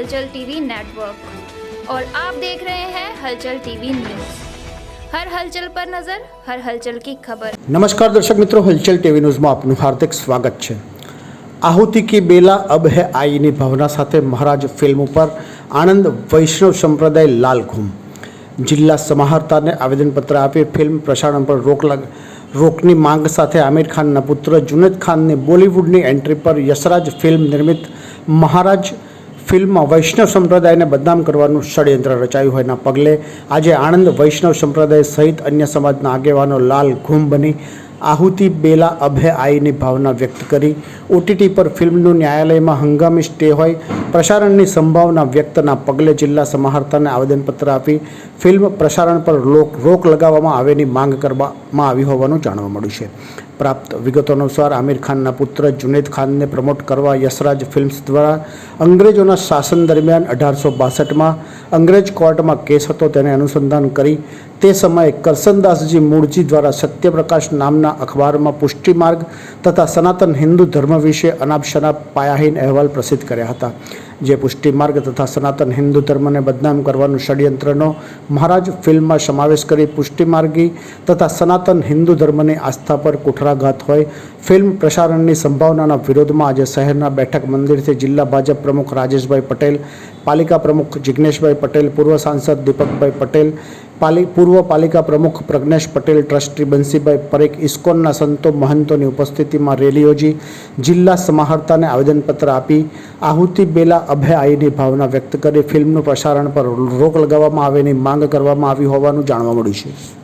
हलचल TV network और आप देख रहे हैं हलचल टीवी न्यूज़। हर हलचल पर नजर, हर हलचल की खबर। नमस्कार दर्शक मित्रों, हलचल टीवी न्यूज़ में आपનું હાર્દિક સ્વાગત છે। આહુતિ કી બેલા અબ હે આઈની ભાવના સાથે મહારાજ ફિલ્મ ઉપર આણંદ વૈષ્ણવ સંપ્રદાય લાલ ઘૂમ જિલ્લા સમાહર્તાને આવેદનપત્ર આપી ફિલ્મ પ્રસારણ પર રોકની માંગ સાથે આમિર ખાનના પુત્ર જુનેદ ખાનની બોલિવૂડની એન્ટ્રી પર યશરાજ ફિલ્મ નિર્મિત મહારાજ ફિલ્મમાં વૈષ્ણવ સંપ્રદાયને બદનામ કરવાનું ષડયંત્ર રચાયું હોવાના પગલે આજે આણંદ વૈષ્ણવ સંપ્રદાય સહિત અન્ય સમાજના આગેવાનો લાલ ઘૂમ બની આહુતિ બેલા અભે આઈની ભાવના વ્યક્ત કરી ઓટીટી પર ફિલ્મનું ન્યાયાલયમાં હંગામી સ્ટે હોય પ્રસારણની સંભાવના વ્યક્તના પગલે જિલ્લા સમાહર્તાને આવેદનપત્ર આપી ફિલ્મ પ્રસારણ પર રોક લગાવવામાં આવેની માંગ કરવામાં આવી હોવાનું જાણવા મળ્યું છે। પ્રાપ્ત વિગતો અનુસાર આમિર ખાનના પુત્ર જુનેદ ખાનને પ્રમોટ કરવા યશરાજ ફિલ્મ્સ દ્વારા અંગ્રેજોના શાસન દરમિયાન 1862માં અંગ્રેજ કોર્ટમાં કેસ હતો તેને અનુસંધાન કરી તે સમયે કરસનદાસજી મૂળજી દ્વારા સત્યપ્રકાશ નામના અખબારમાં પુષ્ટિ માર્ગ તથા સનાતન હિન્દુ ધર્મ વિશે અનાપ-શનાપ પાયાહીન અહેવાલ પ્રસિદ્ધ કર્યા હતા, જે પુષ્ટિ માર્ગ તથા સનાતન હિન્દુ ધર્મને બદનામ કરવાનું ષડયંત્રનો મહારાજ ફિલ્મમાં સમાવેશ કરી પુષ્ટિ માર્ગી તથા સનાતન હિન્દુ ધર્મની આસ્થા પર કુઠરાઘાત હોય ફિલ્મ પ્રસારણની સંભાવનાના વિરોધમાં આજે શહેરના બેઠક મંદિરથી જિલ્લા ભાજપ પ્રમુખ રાજેશભાઈ પટેલ, પાલિકા પ્રમુખ જિગ્નેશભાઈ પટેલ, પૂર્વ સાંસદ દીપકભાઈ પટેલ, પૂર્વ પાલિકા પ્રમુખ પ્રજ્ઞેશ પટેલ, ટ્રસ્ટી બંસીભાઈ પરેખ, ઇસ્કોનના સંતો મહંતોની ઉપસ્થિતિમાં રેલી યોજી જિલ્લા સમાહર્તાને આવેદનપત્ર આપી આહુતિ બેલા અભે આઈની ભાવના વ્યક્ત કરી ફિલ્મનું પ્રસારણ પર રોક લગાવવામાં આવેની માંગ કરવામાં આવી હોવાનું જાણવા મળ્યું છે।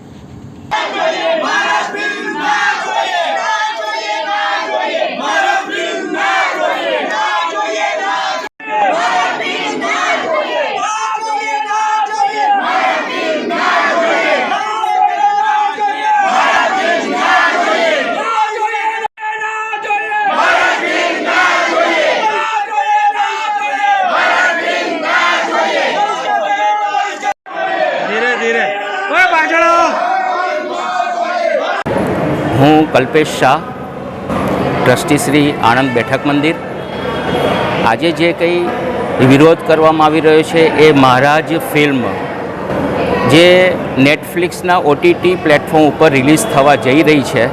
હું કલ્પેશ શાહ, ટ્રસ્ટી શ્રી આણંદ બેઠક મંદિર। આજે જે કંઈ વિરોધ કરવામાં આવી રહ્યો છે એ મહારાજ ફિલ્મ જે નેટફ્લિક્સના ઓટીટી પ્લેટફોર્મ ઉપર રિલીઝ થવા જઈ રહી છે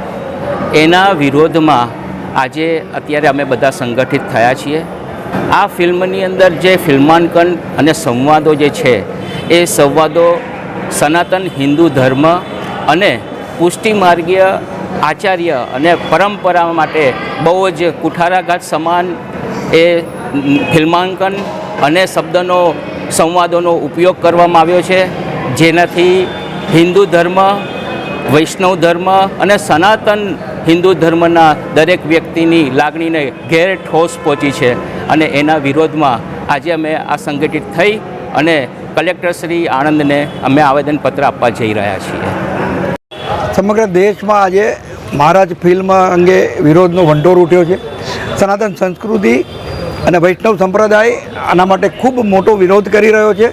એના વિરોધમાં આજે અત્યારે અમે બધા સંગઠિત થયા છીએ। આ ફિલ્મની અંદર જે ફિલ્માંકન અને સંવાદો જે છે એ સંવાદો સનાતન હિન્દુ ધર્મ અને પુષ્ટિમાર્ગીય આચાર્ય અને પરંપરા માટે બહુ જ કુઠારાઘાત સમાન એ ફિલ્માંકન અને શબ્દનો સંવાદોનો ઉપયોગ કરવામાં આવ્યો છે, જેનાથી હિન્દુ ધર્મ, વૈષ્ણવ ધર્મ અને સનાતન હિન્દુ ધર્મના દરેક વ્યક્તિની લાગણીને ઘેર ઠોસ પહોંચી છે અને એના વિરોધમાં આજે અમે આ સંગઠિત થઈ અને કલેક્ટર શ્રી આણંદને અમે આવેદનપત્ર આપવા જઈ રહ્યા છીએ। સમગ્ર દેશમાં આજે મહારાજ ફિલ્મ અંગે વિરોધનો વંટોળ ઉઠ્યો છે। સનાતન સંસ્કૃતિ અને વૈષ્ણવ સંપ્રદાય આના માટે ખૂબ મોટો વિરોધ કરી રહ્યો છે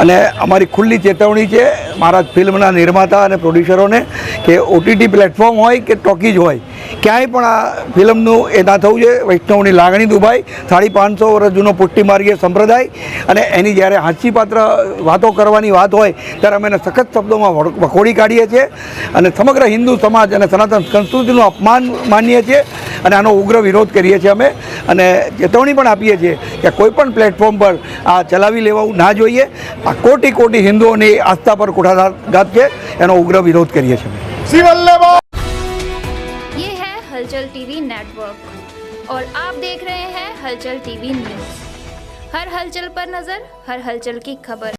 અને અમારી ખુલ્લી ચેતવણી છે મહારાજ ફિલ્મના નિર્માતા અને પ્રોડ્યુસરોને કે ઓટીટી પ્લેટફોર્મ હોય કે ટોકીજ હોય ક્યાંય પણ આ ફિલ્મનું એ ના થવું જોઈએ। વૈષ્ણવની લાગણી દુભાઈ 550 વર્ષ જૂનો પુષ્ટિમાર્ગીય સંપ્રદાય અને એની જ્યારે હાસ્યપાત્ર વાતો કરવાની વાત હોય ત્યારે અમે એને સખત શબ્દોમાં વખોડી કાઢીએ છીએ અને સમગ્ર હિન્દુ સમાજ અને સનાતન સંસ્કૃતિનું અપમાન માનીએ છીએ અને આનો ઉગ્ર વિરોધ કરીએ છીએ અમે અને ચેતવણી પણ આપીએ છીએ કે કોઈ પણ પ્લેટફોર્મ પર આ ચલાવી લેવું ના જોઈએ। આ કોટી કોટી હિન્દુઓની આસ્થા પર કુઠારાઘાત છે, એનો ઉગ્ર વિરોધ કરીએ છીએ। ये है हलचल टीवी नेटवर्क और आप देख रहे हैं हलचल टीवी न्यूज़। हर हलचल पर नजर, हर हलचल की खबर।